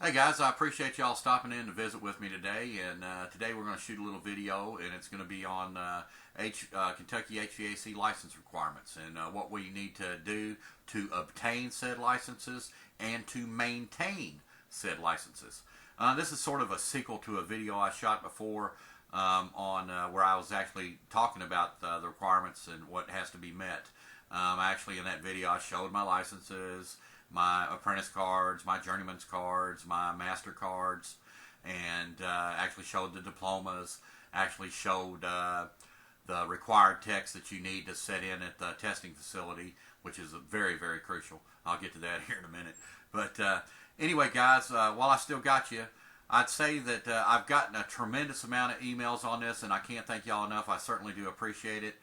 Hey guys, I appreciate y'all stopping in to visit with me today. And today we're going to shoot a little video, and it's going to be on Kentucky HVAC license requirements and what we need to do to obtain said licenses and to maintain said licenses. This is sort of a sequel to a video I shot before on where I was actually talking about the requirements and what has to be met. Actually, in that video, I showed my licenses, my apprentice cards, my journeyman's cards, my master cards, and actually showed the diplomas, actually showed the required text that you need to set in at the testing facility, which is very, very crucial. I'll get to that here in a minute. But anyway, guys, while I still got you, I'd say that I've gotten a tremendous amount of emails on this, and I can't thank y'all enough. I certainly do appreciate it.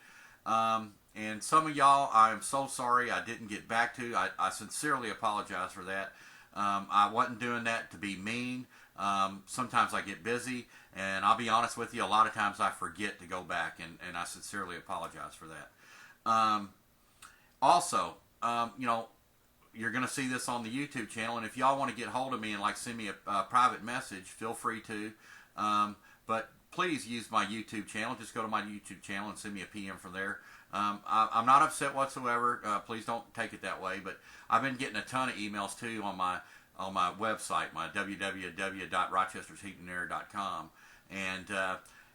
And some of y'all, I am so sorry I didn't get back to. I sincerely apologize for that. I wasn't doing that to be mean. Sometimes I get busy, and I'll be honest with you, a lot of times I forget to go back, and I sincerely apologize for that. Also, you're going to see this on the YouTube channel, and if y'all want to get hold of me and send me a private message, feel free to. But please use my YouTube channel. Just go to my YouTube channel and send me a PM from there. I'm not upset whatsoever. Please don't take it that way. But I've been getting a ton of emails too on my website, my www.rochestersheatandair.com. And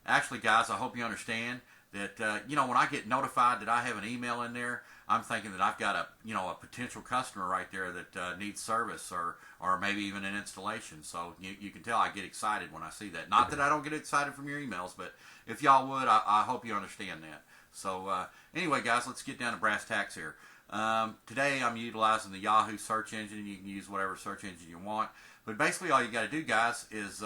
actually, guys, I hope you understand that when I get notified that I have an email in there, I'm thinking that I've got a potential customer right there that needs service or maybe even an installation. So you can tell I get excited when I see that. Not that I don't get excited from your emails, but if y'all would, I hope you understand that. So anyway, guys, let's get down to brass tacks here. Today I'm utilizing the Yahoo search engine. You can use whatever search engine you want, but basically all you got to do, guys, is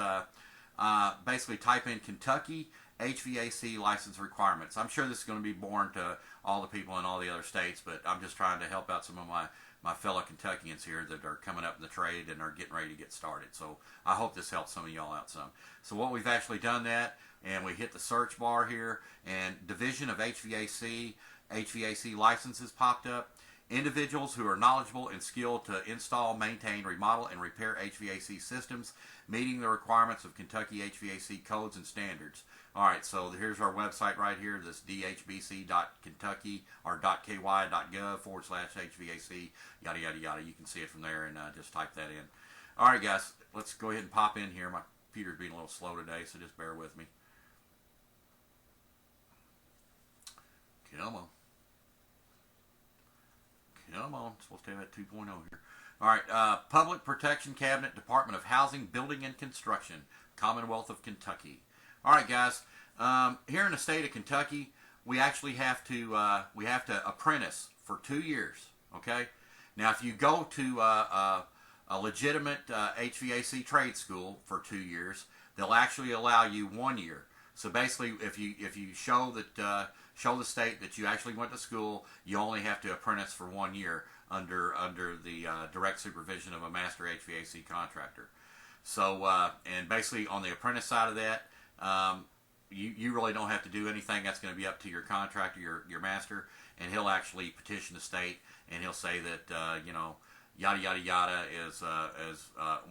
basically type in Kentucky HVAC license requirements. I'm sure this is going to be boring to all the people in all the other states, but I'm just trying to help out some of my fellow Kentuckians here that are coming up in the trade and are getting ready to get started. So I hope this helps some of y'all out some. So what we've actually done that, and we hit the search bar here, and Division of HVAC licenses popped up. Individuals who are knowledgeable and skilled to install, maintain, remodel, and repair HVAC systems meeting the requirements of Kentucky HVAC codes and standards. All right, so here's our website right here, this dhbc.kentucky or .ky.gov/HVAC, yada, yada, yada. You can see it from there, and just type that in. All right, guys, let's go ahead and pop in here. My computer's being a little slow today, so just bear with me. Come on. Come on, it's supposed to have that 2.0 here. All right, Public Protection Cabinet, Department of Housing, Building and Construction, Commonwealth of Kentucky. All right, guys, here in the state of Kentucky, we actually have to apprentice for 2 years. Okay, now if you go to a legitimate HVAC trade school for 2 years, they'll actually allow you 1 year. So basically, if you show that show the state that you actually went to school, you only have to apprentice for 1 year under the direct supervision of a master HVAC contractor. So and basically on the apprentice side of that, you really don't have to do anything. That's going to be up to your contractor, your master, and he'll actually petition the state, and he'll say that yada yada yada is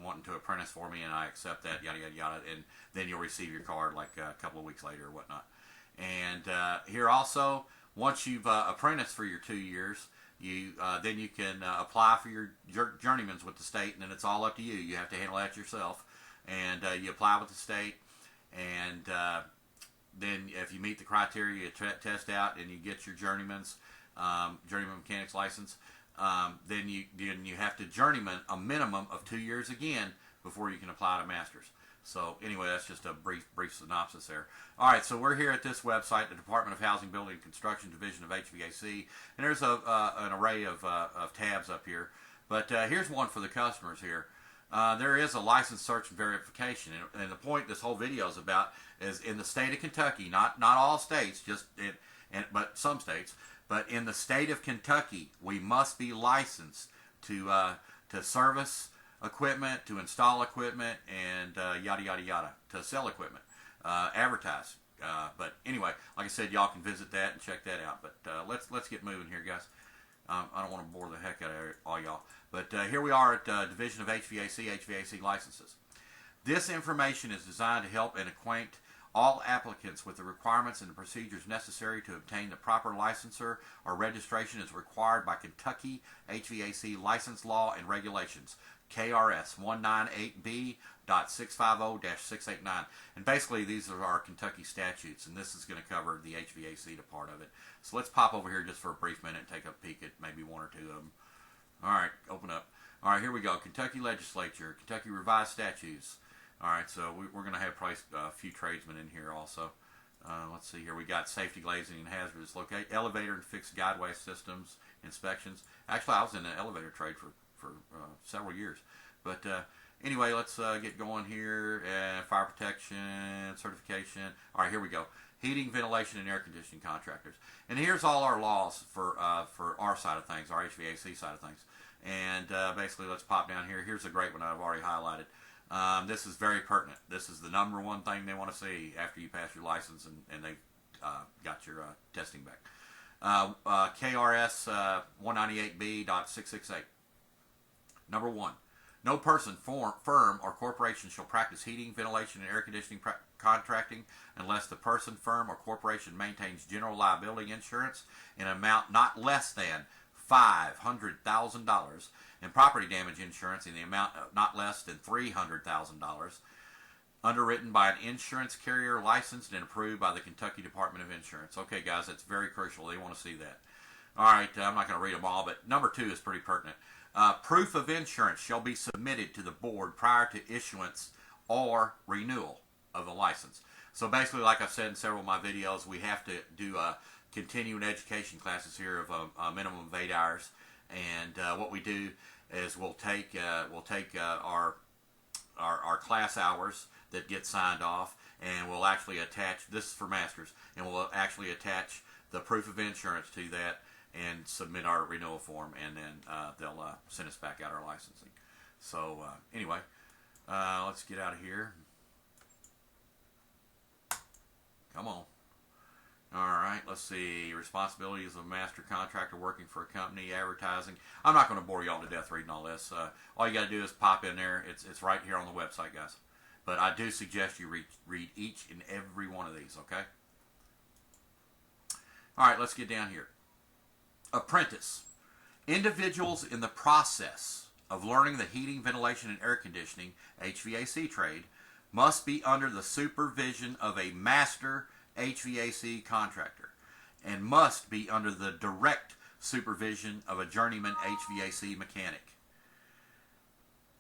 wanting to apprentice for me, and I accept that, yada yada yada, and then you'll receive your card like a couple of weeks later or whatnot. And here also, once you've apprenticed for your 2 years, then you can apply for your journeyman's with the state, and then it's all up to you. You have to handle that yourself, and you apply with the state, and then if you meet the criteria, you test out, and you get your journeyman mechanics license. Then you have to journeyman a minimum of 2 years again before you can apply to masters. So anyway, that's just a brief synopsis there. All right, so we're here at this website, the Department of Housing, Building and Construction, Division of HVAC, and there's an array of tabs up here. But here's one for the customers here. There is a license search and verification, and the point this whole video is about is in the state of Kentucky, not all states, but some states. But in the state of Kentucky, we must be licensed to service equipment, to install equipment, and yada yada yada, to sell equipment, advertise. But anyway, like I said, y'all can visit that and check that out. But let's get moving here, guys. I don't want to bore the heck out of all y'all. But here we are at Division of HVAC licenses. This information is designed to help and acquaint all applicants with the requirements and the procedures necessary to obtain the proper licensure or registration as required by Kentucky HVAC license law and regulations, KRS 198B.650-689. And basically these are our Kentucky statutes, and this is going to cover the HVAC part of it. So let's pop over here just for a brief minute and take a peek at maybe one or two of them. All right, open up. All right, here we go. Kentucky Legislature, Kentucky Revised Statutes. All right, so we're going to have probably a few tradesmen in here also. Let's see here. We got safety glazing and hazardous locate, elevator and fixed guideway systems inspections. Actually, I was in the elevator trade for several years. But anyway, let's get going here. Fire protection, certification. All right, here we go. Heating, ventilation, and air conditioning contractors. And here's all our laws for our side of things, our HVAC side of things. And basically, let's pop down here. Here's a great one I've already highlighted. This is very pertinent. This is the number one thing they want to see after you pass your license and they've got your testing back. KRS 198B.668. Number 1. No person, firm, or corporation shall practice heating, ventilation, and air conditioning contracting unless the person, firm, or corporation maintains general liability insurance in an amount not less than $500,000 and property damage insurance in the amount not less than $300,000, underwritten by an insurance carrier licensed and approved by the Kentucky Department of Insurance. Okay, guys, that's very crucial. They want to see that. All right, I'm not going to read them all, but number 2 is pretty pertinent. Proof of insurance shall be submitted to the board prior to issuance or renewal of the license. So basically, like I've said in several of my videos, we have to do continuing education classes here of a minimum of 8 hours. And what we do is we'll take our class hours that get signed off, and we'll actually attach, this is for masters, and we'll actually attach the proof of insurance to that and submit our renewal form, and then they'll send us back out our licensing. So anyway, let's get out of here. Come on. All right, let's see. Responsibilities of a master contractor working for a company, advertising. I'm not going to bore y'all to death reading all this. All you got to do is pop in there. It's right here on the website, guys. But I do suggest you read each and every one of these, okay? All right, let's get down here. Apprentice. Individuals in the process of learning the heating, ventilation, and air conditioning, HVAC trade, must be under the supervision of a master HVAC contractor and must be under the direct supervision of a journeyman HVAC mechanic.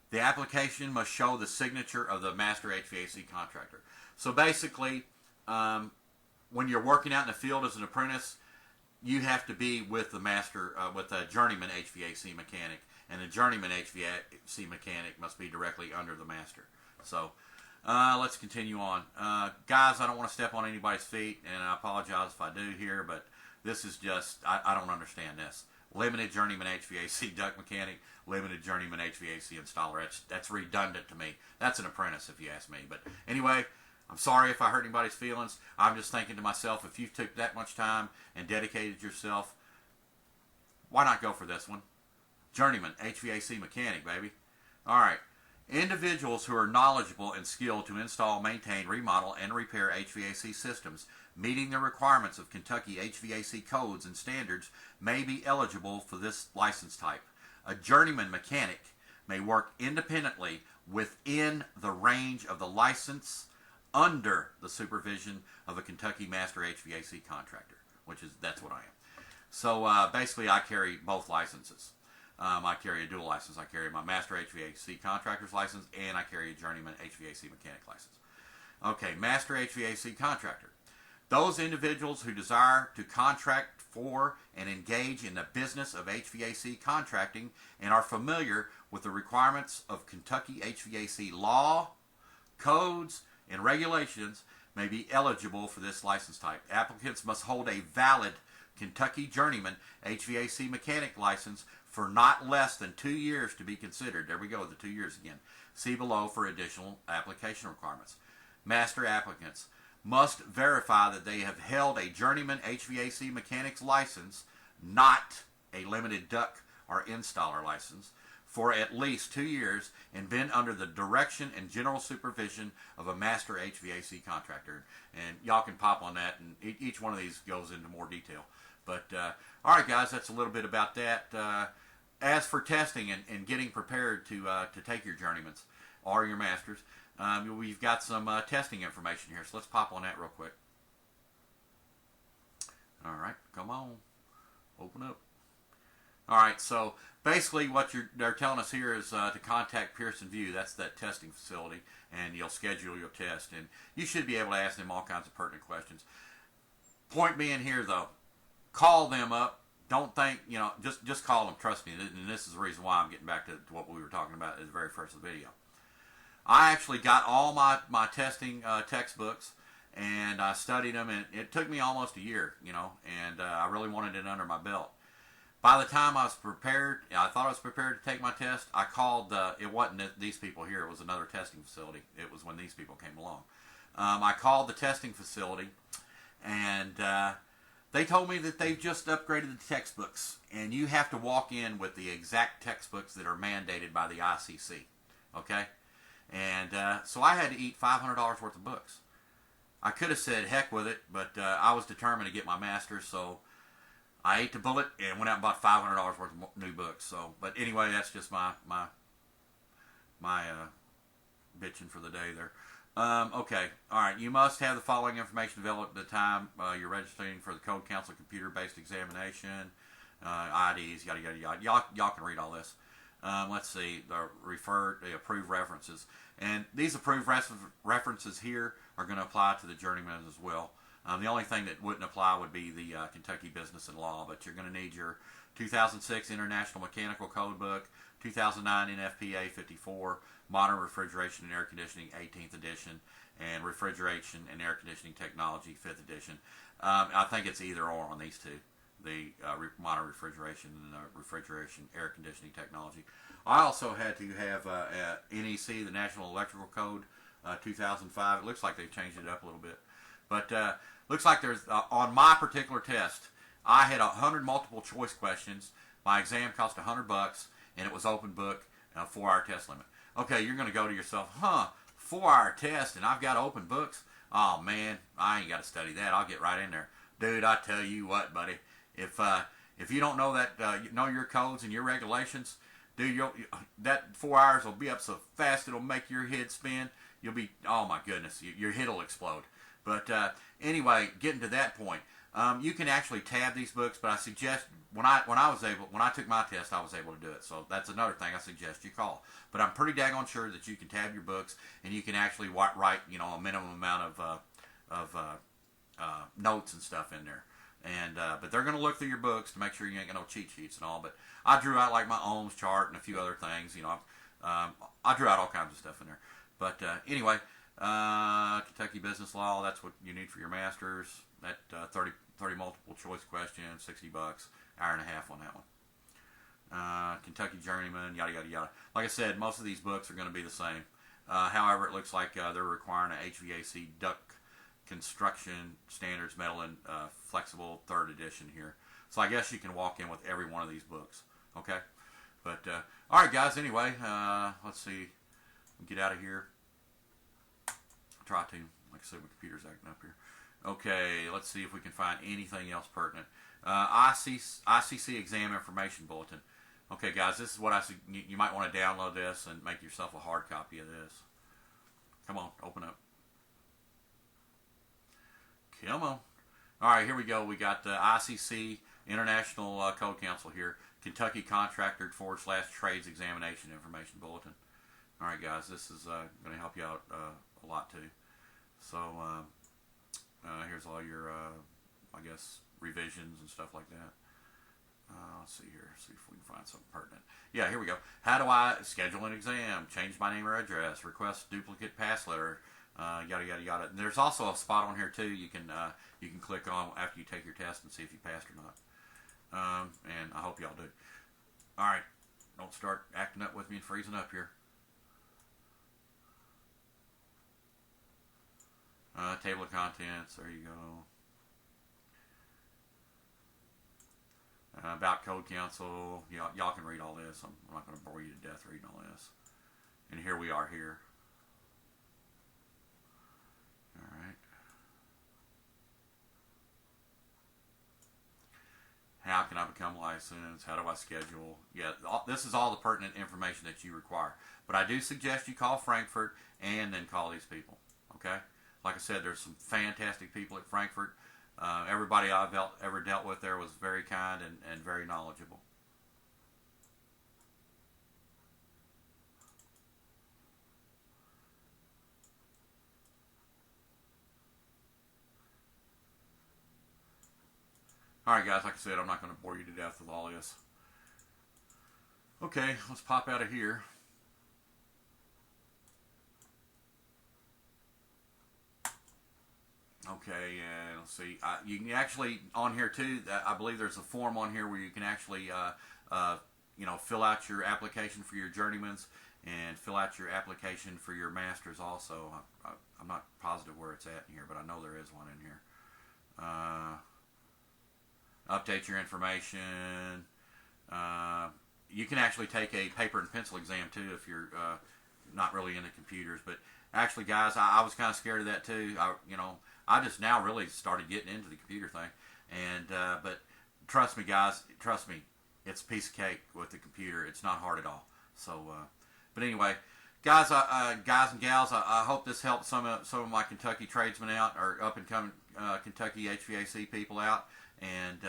The application must show the signature of the master HVAC contractor. So basically, when you're working out in the field as an apprentice, you have to be with the master, with a journeyman HVAC mechanic, and the journeyman HVAC mechanic must be directly under the master. So let's continue on. Guys, I don't want to step on anybody's feet, and I apologize if I do here, but this is just, I don't understand this. Limited journeyman HVAC duct mechanic, limited journeyman HVAC installer. That's redundant to me. That's an apprentice, if you ask me. But anyway, I'm sorry if I hurt anybody's feelings. I'm just thinking to myself, if you took that much time and dedicated yourself, why not go for this one? Journeyman HVAC mechanic, baby. All right. Individuals who are knowledgeable and skilled to install, maintain, remodel, and repair HVAC systems meeting the requirements of Kentucky HVAC codes and standards may be eligible for this license type. A journeyman mechanic may work independently within the range of the license under the supervision of a Kentucky master HVAC contractor, that's what I am. So basically I carry both licenses. I carry a dual license. I carry my master HVAC contractor's license, and I carry a journeyman HVAC mechanic license. Okay, master HVAC contractor. Those individuals who desire to contract for and engage in the business of HVAC contracting and are familiar with the requirements of Kentucky HVAC law, codes, and regulations may be eligible for this license type. Applicants must hold a valid Kentucky journeyman HVAC mechanic license for not less than 2 years to be considered. There we go, the 2 years again. See below for additional application requirements. Master applicants must verify that they have held a journeyman HVAC mechanic's license, not a limited duct or installer license for at least 2 years and been under the direction and general supervision of a master HVAC contractor. And y'all can pop on that, and each one of these goes into more detail. But all right, guys, that's a little bit about that. As for testing and getting prepared to take your journeymans or your masters, we've got some testing information here. So let's pop on that real quick. All right, come on, open up. All right, so basically what they're telling us here is to contact Pearson View. That's that testing facility, and you'll schedule your test, and you should be able to ask them all kinds of pertinent questions. Point being here, though, call them up. Don't think, just call them. Trust me, and this is the reason why I'm getting back to what we were talking about at the very first of the video. I actually got all my testing textbooks, and I studied them, and it took me almost a year, and I really wanted it under my belt. By the time I was prepared, I thought I was prepared to take my test, I called, it wasn't these people here, it was another testing facility. It was when these people came along. I called the testing facility, and they told me that they've just upgraded the textbooks, and you have to walk in with the exact textbooks that are mandated by the ICC, okay? And so I had to eat $500 worth of books. I could have said heck with it, but I was determined to get my master's, so I ate the bullet and went out and bought $500 worth of new books. So, but anyway, that's just my bitching for the day there. Okay, all right. You must have the following information available at the time you're registering for the Code Council computer-based examination, IDs, yada yada yada. Y'all can read all this. Let's see, the approved references, and these approved references here are going to apply to the journeyman as well. The only thing that wouldn't apply would be the Kentucky Business and Law, but you're going to need your 2006 International Mechanical Code Book, 2009 NFPA 54, Modern Refrigeration and Air Conditioning 18th edition, and Refrigeration and Air Conditioning Technology 5th edition. I think it's either or on these two, the Modern Refrigeration and Refrigeration Air Conditioning Technology. I also had to have NEC, the National Electrical Code, 2005. It looks like they've changed it up a little bit. But looks like there's, on my particular test, I had 100 multiple choice questions. My exam cost $100, and it was open book, 4-hour test limit. Okay, you're going to go to yourself, 4-hour test, and I've got open books? Oh, man, I ain't got to study that. I'll get right in there. Dude, I tell you what, buddy, if you don't know that, know your codes and your regulations, dude, that 4 hours will be up so fast it'll make your head spin. You'll be, oh my goodness, your head will explode. But anyway, getting to that point, you can actually tab these books. But I suggest when I took my test, I was able to do it. So that's another thing I suggest you call. But I'm pretty daggone sure that you can tab your books and you can actually write a minimum amount of notes and stuff in there. And but they're going to look through your books to make sure you ain't got no cheat sheets and all. But I drew out like my ohms chart and a few other things. I drew out all kinds of stuff in there. But anyway. Kentucky Business Law, that's what you need for your master's. That 30 multiple choice questions, $60, hour and a half on that one. Kentucky Journeyman, yada yada yada. Like I said, most of these books are going to be the same. However, it looks like they're requiring an HVAC duct construction standards metal and flexible 3rd edition here. So I guess you can walk in with every one of these books. Okay, but all right, guys. Anyway, let's see. Get out of here. Try to. Like I said, my computer's acting up here. Okay, let's see if we can find anything else pertinent. ICC Exam Information Bulletin. Okay, guys, this is what you might want to download this and make yourself a hard copy of this. Come on, open up. Come on. All right, here we go. We got the ICC International Code Council here. Kentucky Contractor / Trades Examination Information Bulletin. All right, guys, this is going to help you out a lot too. So here's all your, I guess, revisions and stuff like that. Let's see here, see if we can find something pertinent. Yeah, here we go. How do I schedule an exam? Change my name or address? Request duplicate pass letter? Yada yada yada. And there's also a spot on here too. You can click on after you take your test and see if you passed or not. And I hope y'all do. All right, don't start acting up with me and freezing up here. Table of contents, there you go. about code council. Y'all can read all this. I'm not going to bore you to death reading all this. And here we are here. All right. How can I become licensed? How do I schedule? Yeah, this is all the pertinent information that you require. But I do suggest you call Frankfurt and then call these people. Okay? Like I said, there's some fantastic people at Frankfurt. Everybody I've ever dealt with there was very kind and very knowledgeable. Alright guys, like I said, I'm not going to bore you to death with all this. Okay, let's pop out of here. Okay, let's see. You can actually, on here too, I believe there's a form on here where you can actually, fill out your application for your journeyman's and fill out your application for your master's also. I'm not positive where it's at in here, but I know there is one in here. Update your information. You can actually take a paper and pencil exam too if you're not really into computers. But actually, guys, I was kind of scared of that too. I just now really started getting into the computer thing, and but trust me, guys, trust me, it's a piece of cake with the computer. It's not hard at all. So, but anyway, guys, guys and gals, I hope this helped some of my Kentucky tradesmen out, or up and coming Kentucky HVAC people out. And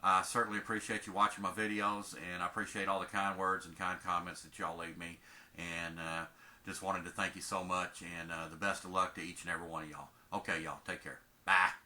I certainly appreciate you watching my videos, and I appreciate all the kind words and kind comments that y'all leave me. And just wanted to thank you so much, and the best of luck to each and every one of y'all. Okay, y'all, take care. Bye.